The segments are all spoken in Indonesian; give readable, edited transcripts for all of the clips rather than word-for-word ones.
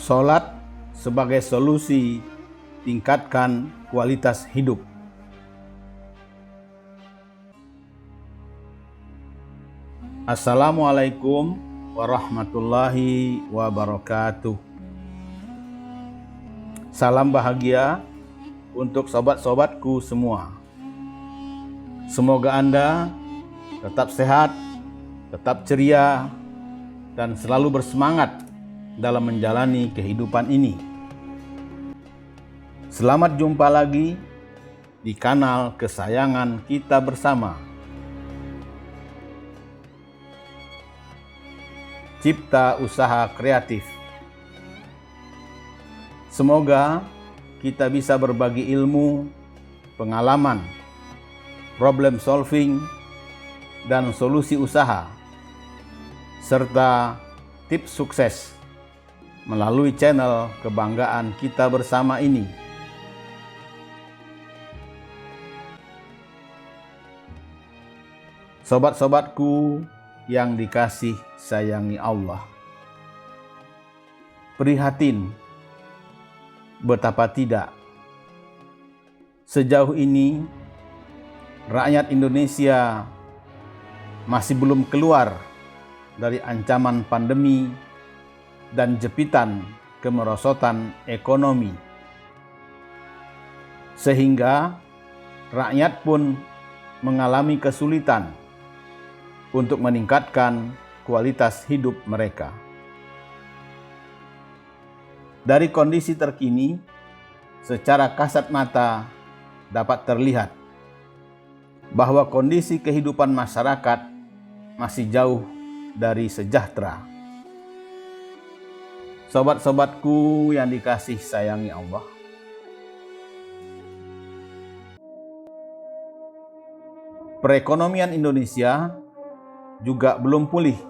Salat sebagai solusi tingkatkan kualitas hidup. Assalamualaikum warahmatullahi wabarakatuh. Salam bahagia untuk sobat-sobatku semua. Semoga Anda tetap sehat, tetap ceria, dan selalu bersemangat dalam menjalani kehidupan ini. Selamat jumpa lagi di kanal kesayangan kita bersama, Cipta Usaha Kreatif. Semoga kita bisa berbagi ilmu, pengalaman, problem solving, dan solusi usaha, serta tips sukses melalui channel kebanggaan kita bersama ini. Sobat-sobatku yang dikasih sayangi Allah, prihatin betapa tidak sejauh ini rakyat Indonesia masih belum keluar dari ancaman pandemi dan jepitan kemerosotan ekonomi, sehingga rakyat pun mengalami kesulitan untuk meningkatkan kualitas hidup mereka. Dari kondisi terkini, secara kasat mata dapat terlihat bahwa kondisi kehidupan masyarakat masih jauh dari sejahtera. Sobat-sobatku yang dikasih sayangi Allah, perekonomian Indonesia juga belum pulih.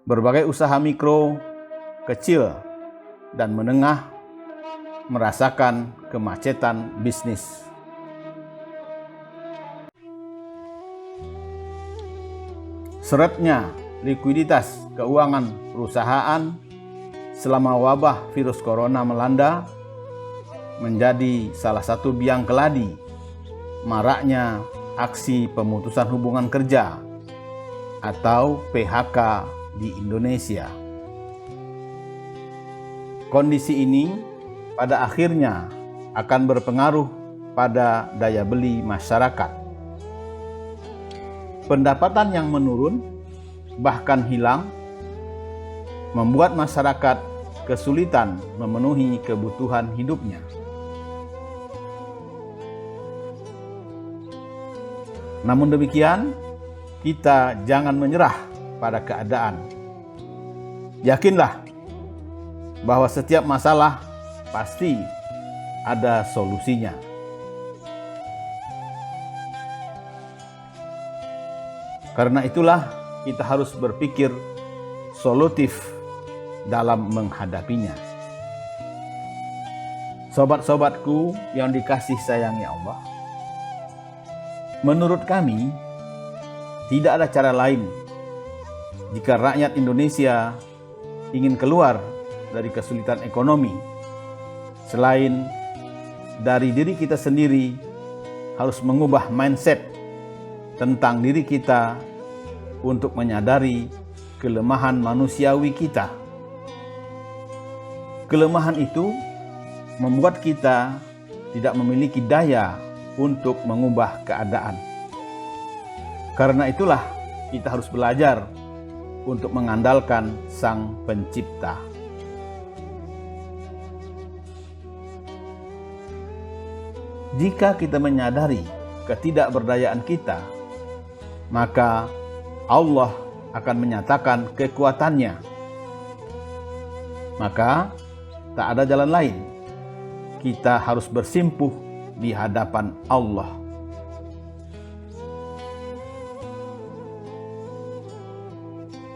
Berbagai usaha mikro, kecil, dan menengah merasakan kemacetan bisnis. Seretnya likuiditas keuangan perusahaan selama wabah virus corona melanda menjadi salah satu biang keladi maraknya aksi pemutusan hubungan kerja atau PHK di Indonesia. Kondisi ini pada akhirnya akan berpengaruh pada daya beli masyarakat. Pendapatan yang menurun, bahkan hilang, membuat masyarakat kesulitan memenuhi kebutuhan hidupnya. Namun demikian, kita jangan menyerah pada keadaan. Yakinlah bahwa setiap masalah pasti ada solusinya. Karena itulah kita harus berpikir solutif dalam menghadapinya. Sobat-sobatku yang dikasih sayangi Allah, menurut kami tidak ada cara lain jika rakyat Indonesia ingin keluar dari kesulitan ekonomi selain dari diri kita sendiri harus mengubah mindset tentang diri kita untuk menyadari kelemahan manusiawi kita. Kelemahan itu membuat kita tidak memiliki daya untuk mengubah keadaan. Karena itulah kita harus belajar untuk mengandalkan Sang Pencipta. Jika kita menyadari ketidakberdayaan kita, maka Allah akan menyatakan kekuatannya. Maka tak ada jalan lain. Kita harus bersimpuh di hadapan Allah.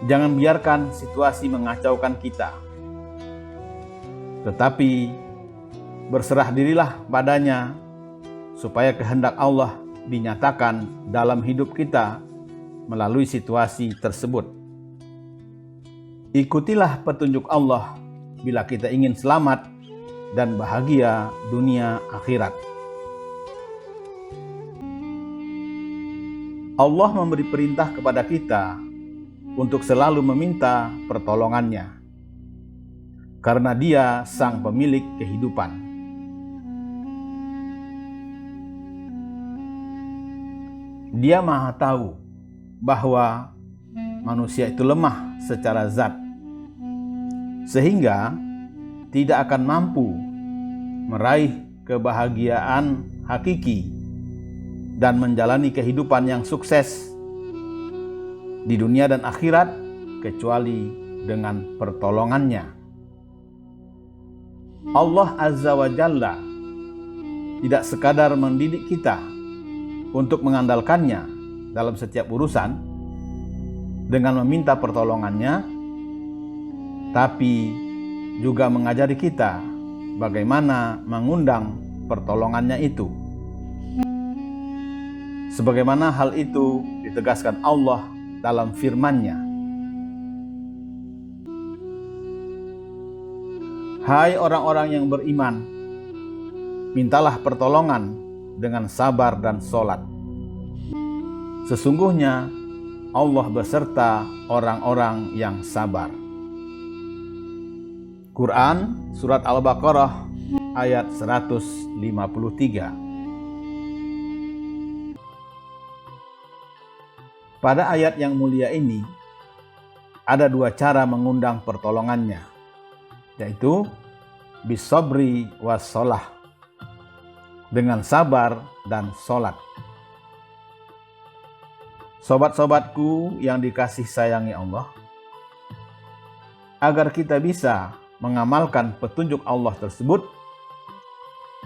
Jangan biarkan situasi mengacaukan kita, tetapi berserah dirilah padanya supaya kehendak Allah dinyatakan dalam hidup kita melalui situasi tersebut. Ikutilah petunjuk Allah bila kita ingin selamat dan bahagia dunia akhirat. Allah memberi perintah kepada kita untuk selalu meminta pertolongannya, karena Dia sang pemilik kehidupan. Dia Maha tahu bahwa manusia itu lemah secara zat, sehingga tidak akan mampu meraih kebahagiaan hakiki dan menjalani kehidupan yang sukses di dunia dan akhirat kecuali dengan pertolongannya. Allah Azza wa Jalla tidak sekadar mendidik kita untuk mengandalkannya dalam setiap urusan dengan meminta pertolongannya, tapi juga mengajari kita bagaimana mengundang pertolongannya itu. Sebagaimana hal itu ditegaskan Allah dalam firman-Nya. Hai orang-orang yang beriman, mintalah pertolongan dengan sabar dan sholat. Sesungguhnya Allah beserta orang-orang yang sabar. Quran Surat Al-Baqarah ayat 153. Pada ayat yang mulia ini, ada dua cara mengundang pertolongannya, yaitu bisabri wassalah, dengan sabar dan sholat. Sobat-sobatku yang dikasih sayangi Allah, agar kita bisa mengamalkan petunjuk Allah tersebut,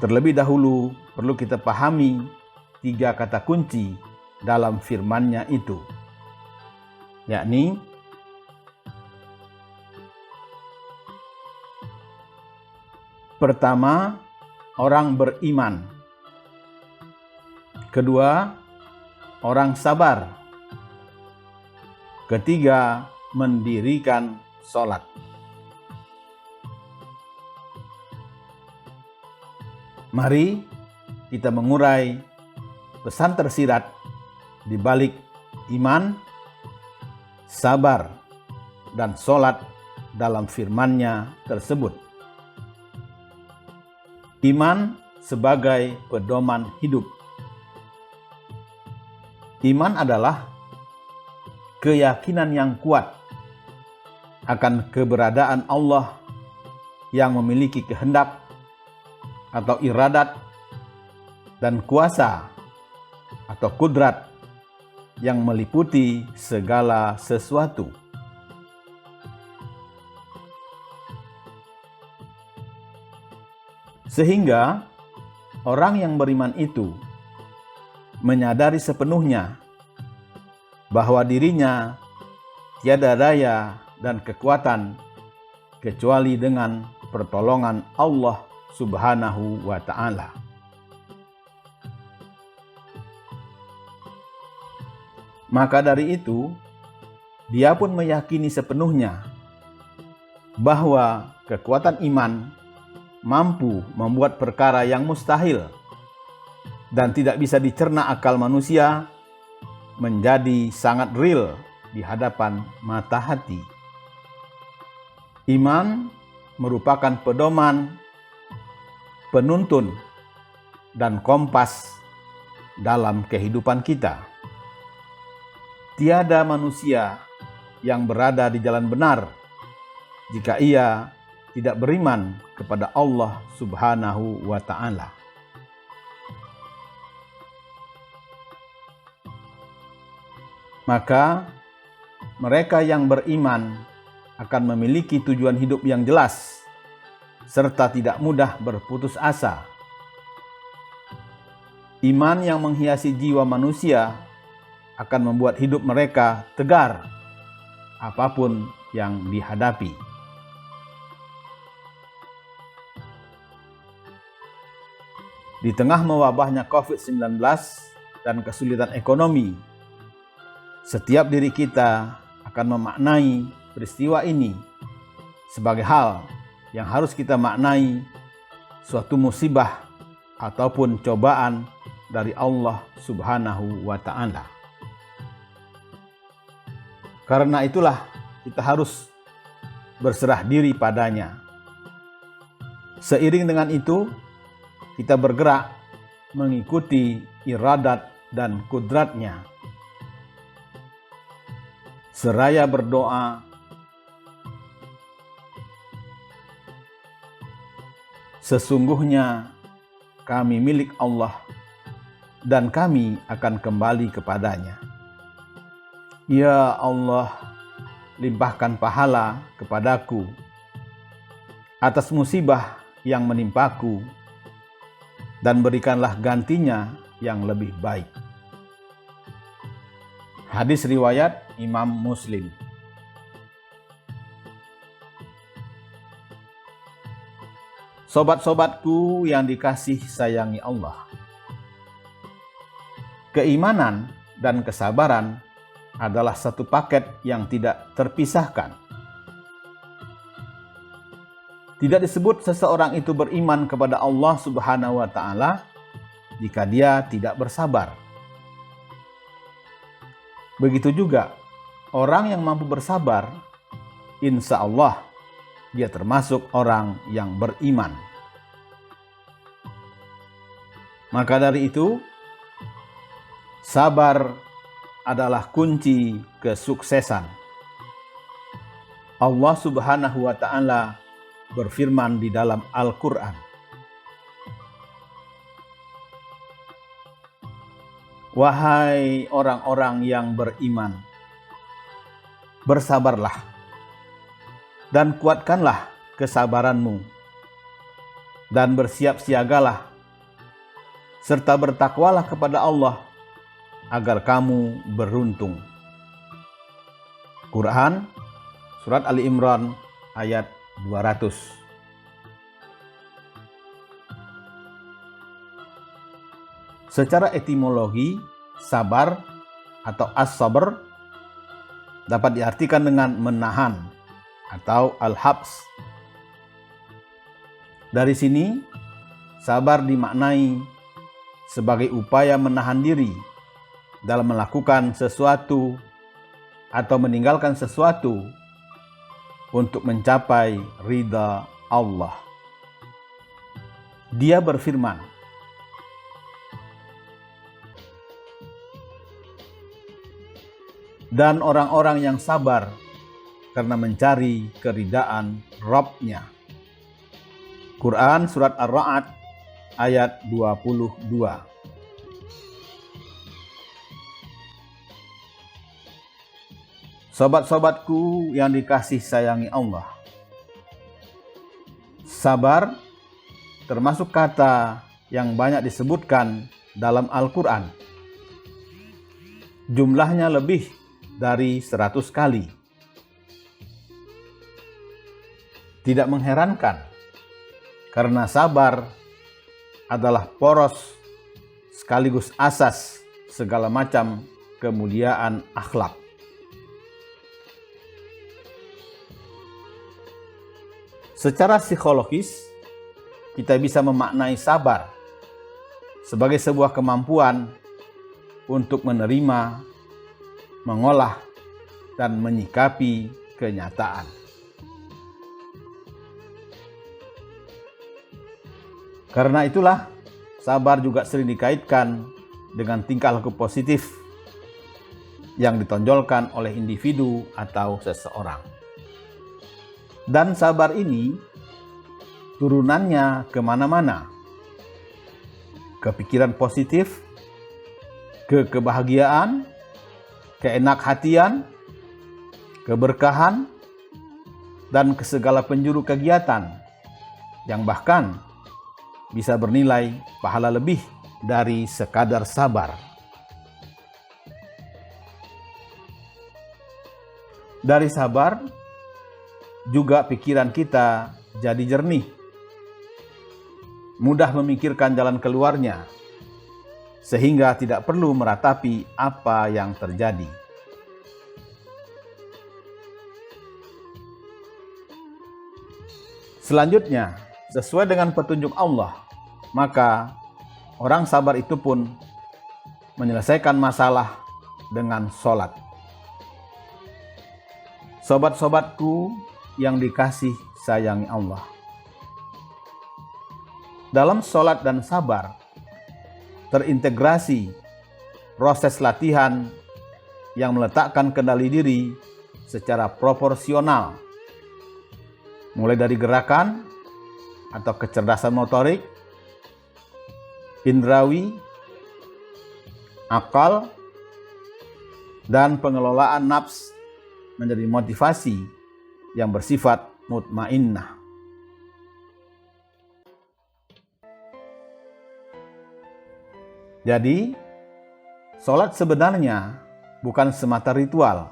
terlebih dahulu perlu kita pahami 3 kata kunci dalam firman-Nya itu, yakni pertama, orang beriman. Kedua, orang sabar. Ketiga, mendirikan sholat. Mari kita mengurai pesan tersirat di balik iman, sabar, dan sholat dalam firman-Nya tersebut. Iman sebagai pedoman hidup. Iman adalah keyakinan yang kuat akan keberadaan Allah yang memiliki kehendak atau iradat dan kuasa atau kudrat yang meliputi segala sesuatu. Sehingga orang yang beriman itu menyadari sepenuhnya bahwa dirinya tiada daya dan kekuatan kecuali dengan pertolongan Allah Subhanahu wa Ta'ala. Maka dari itu, dia pun meyakini sepenuhnya bahwa kekuatan iman mampu membuat perkara yang mustahil dan tidak bisa dicerna akal manusia menjadi sangat real di hadapan mata hati. Iman merupakan pedoman, penuntun, dan kompas dalam kehidupan kita. Tiada manusia yang berada di jalan benar jika ia tidak beriman kepada Allah Subhanahu wa Ta'ala. Maka mereka yang beriman akan memiliki tujuan hidup yang jelas serta tidak mudah berputus asa. Iman yang menghiasi jiwa manusia akan membuat hidup mereka tegar apapun yang dihadapi. Di tengah mewabahnya COVID-19 dan kesulitan ekonomi, setiap diri kita akan memaknai peristiwa ini sebagai hal yang harus kita maknai suatu musibah ataupun cobaan dari Allah Subhanahu wa Ta'ala. Karena itulah kita harus berserah diri padanya. Seiring dengan itu, kita bergerak mengikuti iradat dan kudratnya. Seraya berdoa, sesungguhnya kami milik Allah dan kami akan kembali kepadanya. Ya Allah, limpahkan pahala kepadaku atas musibah yang menimpaku dan berikanlah gantinya yang lebih baik. Hadis riwayat Imam Muslim. Sobat-sobatku yang dikasih sayangi Allah, keimanan dan kesabaran adalah satu paket yang tidak terpisahkan. Tidak disebut seseorang itu beriman kepada Allah Subhanahu wa Ta'ala jika dia tidak bersabar. Begitu juga orang yang mampu bersabar, insya Allah dia termasuk orang yang beriman. Maka dari itu, sabar adalah kunci kesuksesan. Allah Subhanahu wa Ta'ala berfirman di dalam Al-Quran, wahai orang-orang yang beriman, bersabarlah dan kuatkanlah kesabaranmu, dan bersiap siagalah, serta bertakwalah kepada Allah, agar kamu beruntung. Quran, Surat Ali Imran, ayat 200. Secara etimologi, sabar atau as-sabr dapat diartikan dengan menahan atau al-habs. Dari sini, sabar dimaknai sebagai upaya menahan diri dalam melakukan sesuatu atau meninggalkan sesuatu untuk mencapai ridha Allah. Dia berfirman, dan orang-orang yang sabar karena mencari keridaan Rabb-Nya. Quran Surat Ar-Ra'd ayat 22. Sobat-sobatku yang dikasih sayangi Allah, sabar termasuk kata yang banyak disebutkan dalam Al-Quran. Jumlahnya lebih dari 100 kali. Tidak mengherankan, karena sabar adalah poros sekaligus asas segala macam kemuliaan akhlak. Secara psikologis, kita bisa memaknai sabar sebagai sebuah kemampuan untuk menerima, mengolah, dan menyikapi kenyataan. Karena itulah, sabar juga sering dikaitkan dengan tingkah laku positif yang ditonjolkan oleh individu atau seseorang. Dan sabar ini turunannya kemana-mana. Kepikiran positif, kebahagiaan, keenakhatian, keberkahan, dan ke segala penjuru kegiatan yang bahkan bisa bernilai pahala lebih dari sekadar sabar. Dari sabar juga pikiran kita jadi jernih, mudah memikirkan jalan keluarnya, sehingga tidak perlu meratapi apa yang terjadi. Selanjutnya, sesuai dengan petunjuk Allah, maka orang sabar itu pun menyelesaikan masalah dengan sholat. Sobat-sobatku yang dikasih sayangi Allah, dalam sholat dan sabar terintegrasi proses latihan yang meletakkan kendali diri secara proporsional, mulai dari gerakan atau kecerdasan motorik, indrawi, akal, dan pengelolaan nafs menjadi motivasi yang bersifat mutmainnah. Jadi, sholat sebenarnya bukan semata ritual.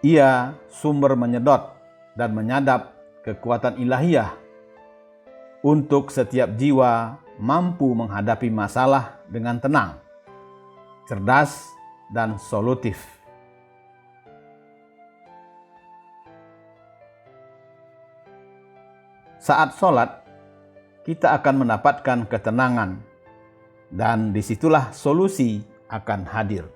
Ia sumber menyedot dan menyadap kekuatan ilahiyah untuk setiap jiwa mampu menghadapi masalah dengan tenang, cerdas, dan solutif. Saat sholat, kita akan mendapatkan ketenangan, dan disitulah solusi akan hadir.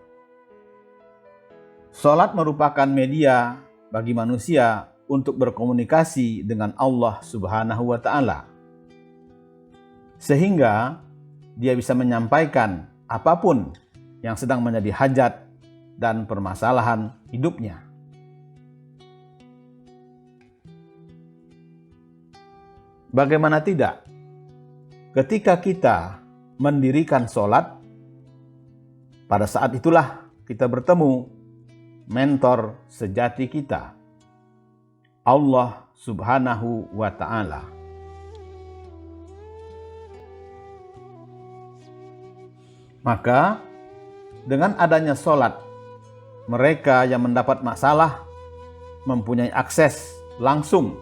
Sholat merupakan media bagi manusia untuk berkomunikasi dengan Allah Subhanahu wa Ta'ala, sehingga dia bisa menyampaikan apapun yang sedang menjadi hajat dan permasalahan hidupnya. Bagaimana tidak, ketika kita mendirikan sholat, pada saat itulah kita bertemu mentor sejati kita, Allah Subhanahu wa Ta'ala. Maka dengan adanya sholat, mereka yang mendapat masalah mempunyai akses langsung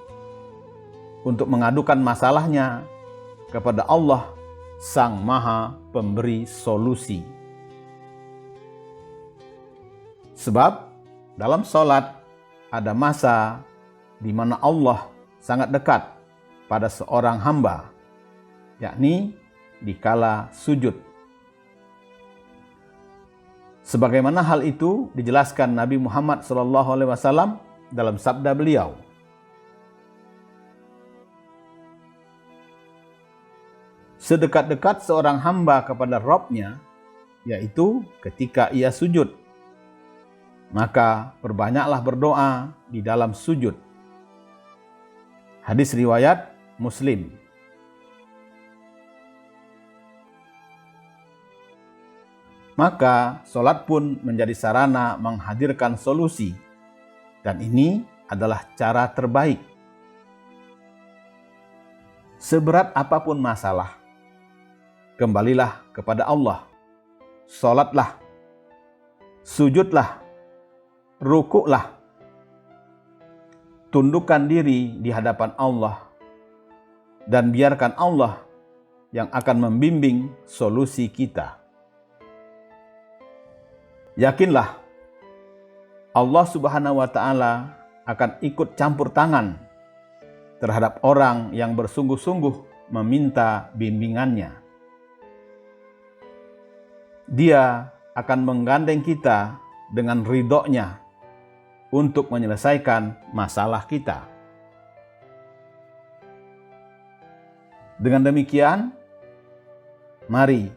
untuk mengadukan masalahnya kepada Allah, Sang Maha Pemberi Solusi. Sebab dalam sholat ada masa di mana Allah sangat dekat pada seorang hamba, yakni dikala sujud. Sebagaimana hal itu dijelaskan Nabi Muhammad SAW dalam sabda beliau, sedekat-dekat seorang hamba kepada Rabb-nya, yaitu ketika ia sujud. Maka perbanyaklah berdoa di dalam sujud. Hadis riwayat Muslim. Maka sholat pun menjadi sarana menghadirkan solusi, dan ini adalah cara terbaik. Seberat apapun masalah, kembalilah kepada Allah, sholatlah, sujudlah, rukuklah, tundukkan diri di hadapan Allah, dan biarkan Allah yang akan membimbing solusi kita. Yakinlah, Allah Subhanahu wa Ta'ala akan ikut campur tangan terhadap orang yang bersungguh-sungguh meminta bimbingannya. Dia akan menggandeng kita dengan ridho-Nya untuk menyelesaikan masalah kita. Dengan demikian, mari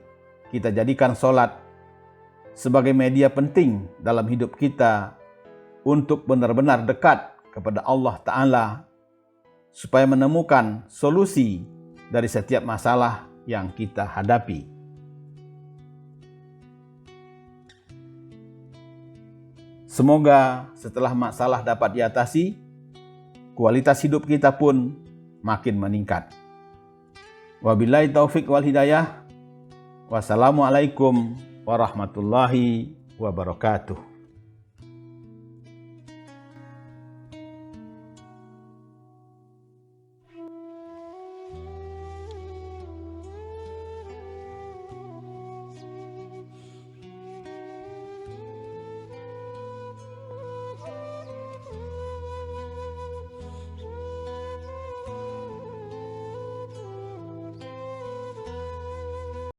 kita jadikan sholat sebagai media penting dalam hidup kita untuk benar-benar dekat kepada Allah Ta'ala, supaya menemukan solusi dari setiap masalah yang kita hadapi. Semoga setelah masalah dapat diatasi, kualitas hidup kita pun makin meningkat. Wabillahi taufik wal hidayah. Wassalamualaikum warahmatullahi wabarakatuh.